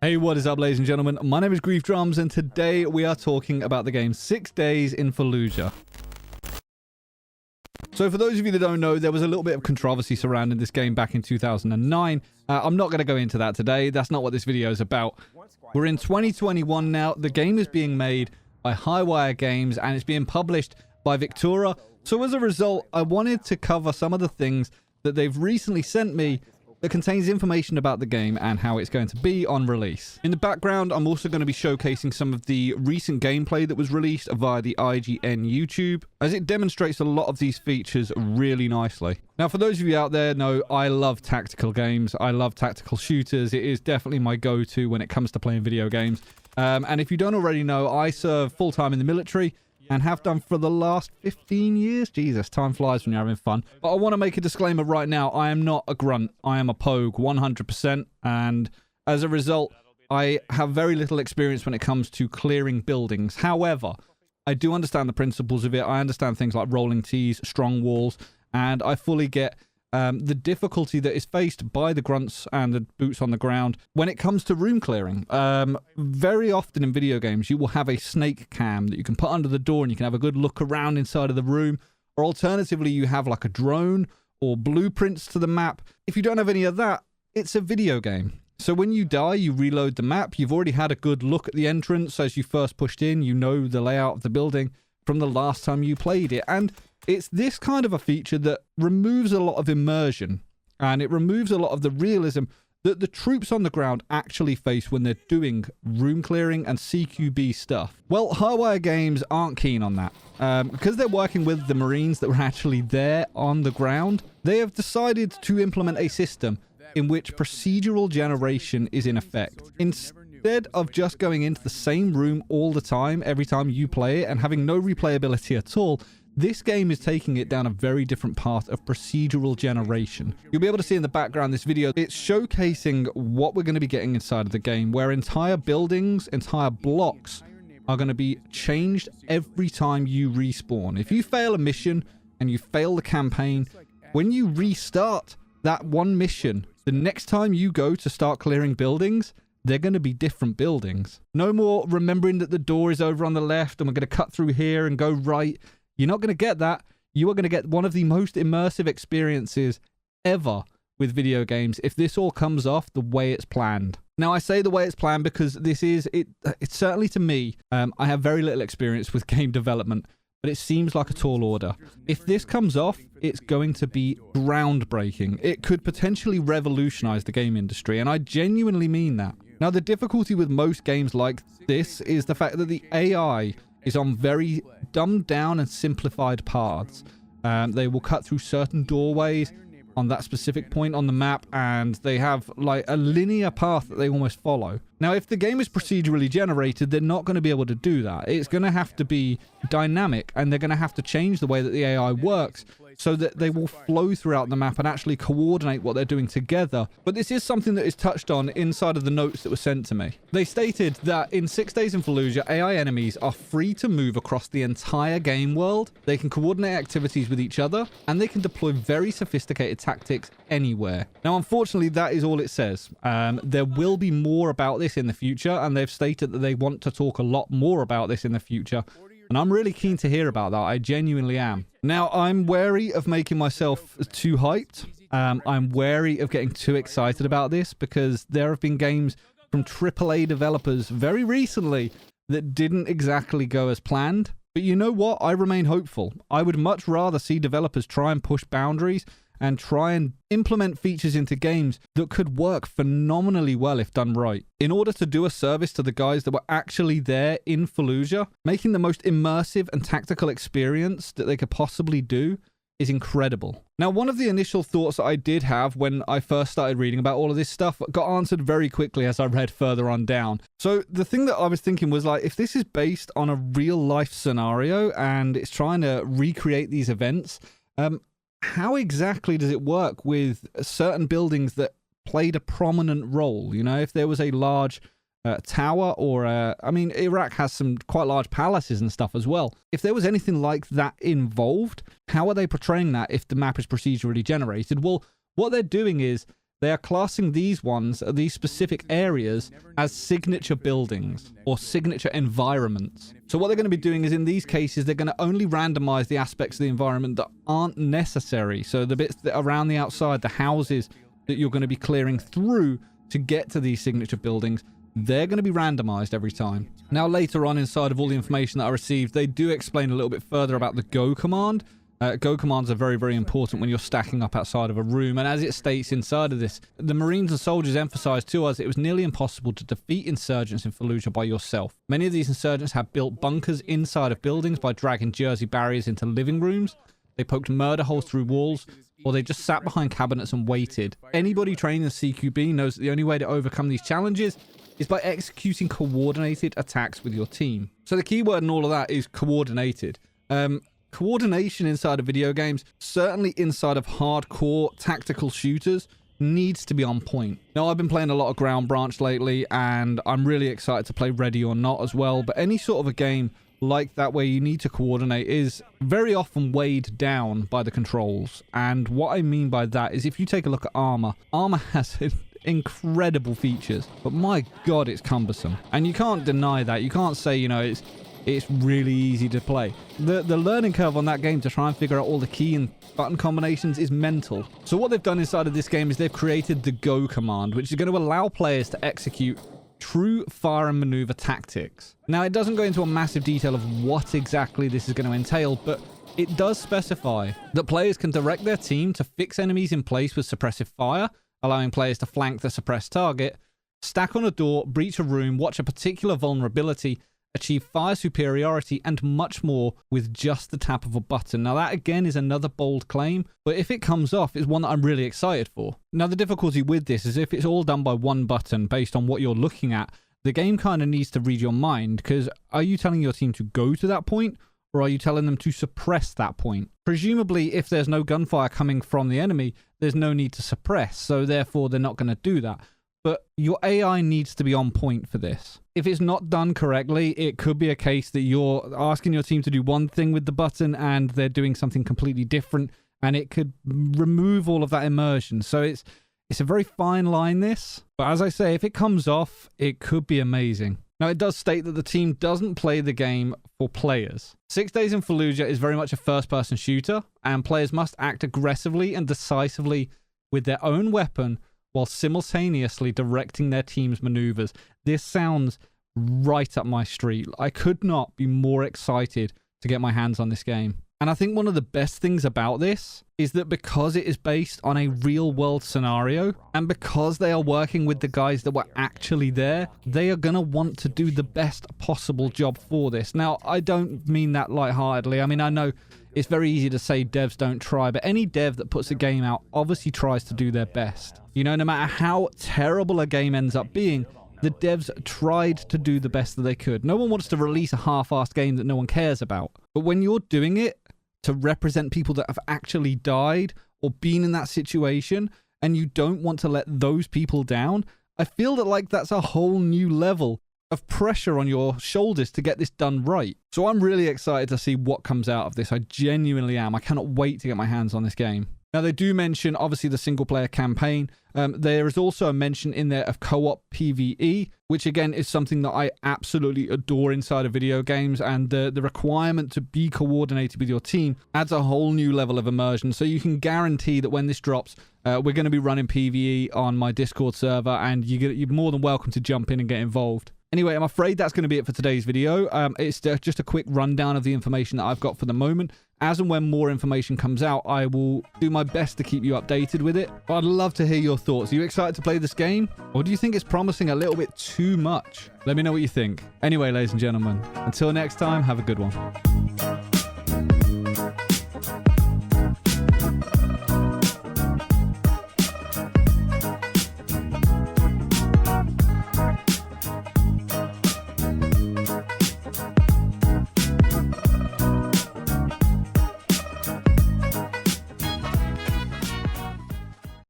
Hey, what is up, ladies and gentlemen? My name is Griefdrums, and today we are talking about the game 6 Days in Fallujah. So for those of you that don't know, there was a little bit of controversy surrounding this game back in 2009. I'm not going to go into that today. That's not what this video is about. We're in 2021 now. The game is being made by Highwire Games, and it's being published by ProleteR. So as a result, I wanted to cover some of the things that they've recently sent me that contains information about the game and how it's going to be on release. In the background, I'm also going to be showcasing some of the recent gameplay that was released via the IGN YouTube, as it demonstrates a lot of these features really nicely. Now, for those of you out there know, I love tactical games. I love tactical shooters. It is definitely my go-to when it comes to playing video games. And if you don't already know, I serve full-time in the military and have done for the last 15 years. Jesus, time flies when you're having fun. But I want to make a disclaimer right now. I am not a grunt. I am a pogue 100%. And as a result, I have very little experience when it comes to clearing buildings. However, I do understand the principles of it. I understand things like rolling T's, strong walls, and I fully get the difficulty that is faced by the grunts and the boots on the ground when it comes to room clearing. Very often in video games, you will have a snake cam that you can put under the door and you can have a good look around inside of the room. Or alternatively, you have like a drone or blueprints to the map. If you don't have any of that, it's a video game. So when you die, you reload the map. You've already had a good look at the entrance as you first pushed in. You know the layout of the building from the last time you played it. And it's this kind of a feature that removes a lot of immersion, and it removes a lot of the realism that the troops on the ground actually face when they're doing room clearing and CQB stuff. Well, Highwire Games aren't keen on that. Because they're working with the Marines that were actually there on the ground, they have decided to implement a system in which procedural generation is in effect. Instead of just going into the same room all the time, every time you play it, and having no replayability at all, this game is taking it down a very different path of procedural generation. You'll be able to see in the background this video, it's showcasing what we're going to be getting inside of the game, where entire buildings, entire blocks are going to be changed every time you respawn. If you fail a mission and you fail the campaign, when you restart that one mission, the next time you go to start clearing buildings, they're going to be different buildings. No more remembering that the door is over on the left and we're going to cut through here and go right. You're not going to get that. You are going to get one of the most immersive experiences ever with video games if this all comes off the way it's planned. Now, I say the way it's planned because this is, it's certainly to me, I have very little experience with game development, but it seems like a tall order. If this comes off, it's going to be groundbreaking. It could potentially revolutionize the game industry, and I genuinely mean that. Now, the difficulty with most games like this is the fact that the AI is on very dumbed down and simplified paths. They will cut through certain doorways on that specific point on the map, and they have like a linear path that they almost follow. Now, if the game is procedurally generated, they're not going to be able to do that. It's going to have to be dynamic, and they're going to have to change the way that the AI works so that they will flow throughout the map and actually coordinate what they're doing together. But this is something that is touched on inside of the notes that were sent to me. They stated that in 6 Days in Fallujah, AI enemies are free to move across the entire game world. They can coordinate activities with each other, and they can deploy very sophisticated tactics anywhere. Now, unfortunately, that is all it says. There will be more about this in the future, and they've stated that they want to talk a lot more about this in the future. And I'm really keen to hear about that. I genuinely am. Now, I'm wary of making myself too hyped. I'm wary of getting too excited about this because there have been games from AAA developers very recently that didn't exactly go as planned. But you know what? I remain hopeful. I would much rather see developers try and push boundaries and try and implement features into games that could work phenomenally well if done right. In order to do a service to the guys that were actually there in Fallujah, making the most immersive and tactical experience that they could possibly do is incredible. Now, one of the initial thoughts that I did have when I first started reading about all of this stuff got answered very quickly as I read further on down. So the thing that I was thinking was, like, if this is based on a real life scenario and it's trying to recreate these events, how exactly does it work with certain buildings that played a prominent role? You know, if there was a large tower or I mean, Iraq has some quite large palaces and stuff as well. If there was anything like that involved, how are they portraying that if the map is procedurally generated? Well, what they're doing is they are classing these ones, these specific areas, as signature buildings or signature environments. So what they're going to be doing is, in these cases, they're going to only randomize the aspects of the environment that aren't necessary. So the bits that are around the outside, the houses that you're going to be clearing through to get to these signature buildings, they're going to be randomized every time. Now, later on inside of all the information that I received, they do explain a little bit further about the go command. Go commands are very, very important when you're stacking up outside of a room. And as it states inside of this, the Marines and soldiers emphasized to us it was nearly impossible to defeat insurgents in Fallujah by yourself. Many of these insurgents have built bunkers inside of buildings by dragging jersey barriers into living rooms. They poked murder holes through walls, or they just sat behind cabinets and waited. Anybody training in CQB knows that the only way to overcome these challenges is by executing coordinated attacks with your team. So the key word in all of that is coordinated. Coordination inside of video games, certainly inside of hardcore tactical shooters, needs to be on point. Now, I've been playing a lot of Ground Branch lately, and I'm really excited to play Ready or Not as well, but any sort of a game like that where you need to coordinate is very often weighed down by the controls. And what I mean by that is, if you take a look at Armor has incredible features, but my god, it's cumbersome. And you can't deny that. You can't say, you know, it's really easy to play. The learning curve on that game to try and figure out all the key and button combinations is mental. So what they've done inside of this game is they've created the go command, which is going to allow players to execute true fire and maneuver tactics. Now, it doesn't go into a massive detail of what exactly this is going to entail, but it does specify that players can direct their team to fix enemies in place with suppressive fire, allowing players to flank the suppressed target, stack on a door, breach a room, watch a particular vulnerability, achieve fire superiority, and much more with just the tap of a button. Now, that again is another bold claim, but if it comes off, is one that I'm really excited for. Now, the difficulty with this is if it's all done by one button based on what you're looking at, the game kind of needs to read your mind, because are you telling your team to go to that point, or are you telling them to suppress that point? Presumably, if there's no gunfire coming from the enemy, there's no need to suppress, so therefore they're not going to do that. But your AI needs to be on point for this. If it's not done correctly, it could be a case that you're asking your team to do one thing with the button and they're doing something completely different, and it could remove all of that immersion. So it's a very fine line, this. But as I say, if it comes off, it could be amazing. Now, it does state that the team doesn't play the game for players. 6 Days in Fallujah is very much a first-person shooter, and players must act aggressively and decisively with their own weapon while simultaneously directing their team's maneuvers. This sounds right up my street. I could not be more excited to get my hands on this game. And I think one of the best things about this is that because it is based on a real-world scenario, and because they are working with the guys that were actually there, they are going to want to do the best possible job for this. Now, I don't mean that lightheartedly. I mean, I know it's very easy to say devs don't try, but any dev that puts a game out obviously tries to do their best. You know, no matter how terrible a game ends up being, the devs tried to do the best that they could. No one wants to release a half-assed game that no one cares about. But when you're doing it to represent people that have actually died or been in that situation, and you don't want to let those people down, I feel that like that's a whole new level of pressure on your shoulders to get this done right. So I'm really excited to see what comes out of this. I genuinely am. I cannot wait to get my hands on this game. Now, they do mention, obviously, the single-player campaign. There is also a mention in there of co-op PvE, which, again, is something that I absolutely adore inside of video games. And the requirement to be coordinated with your team adds a whole new level of immersion. So you can guarantee that when this drops, we're going to be running PvE on my Discord server, and you're more than welcome to jump in and get involved. Anyway, I'm afraid that's going to be it for today's video. It's just a quick rundown of the information that I've got for the moment. As and when more information comes out, I will do my best to keep you updated with it. But I'd love to hear your thoughts. Are you excited to play this game? Or do you think it's promising a little bit too much? Let me know what you think. Anyway, ladies and gentlemen, until next time, have a good one.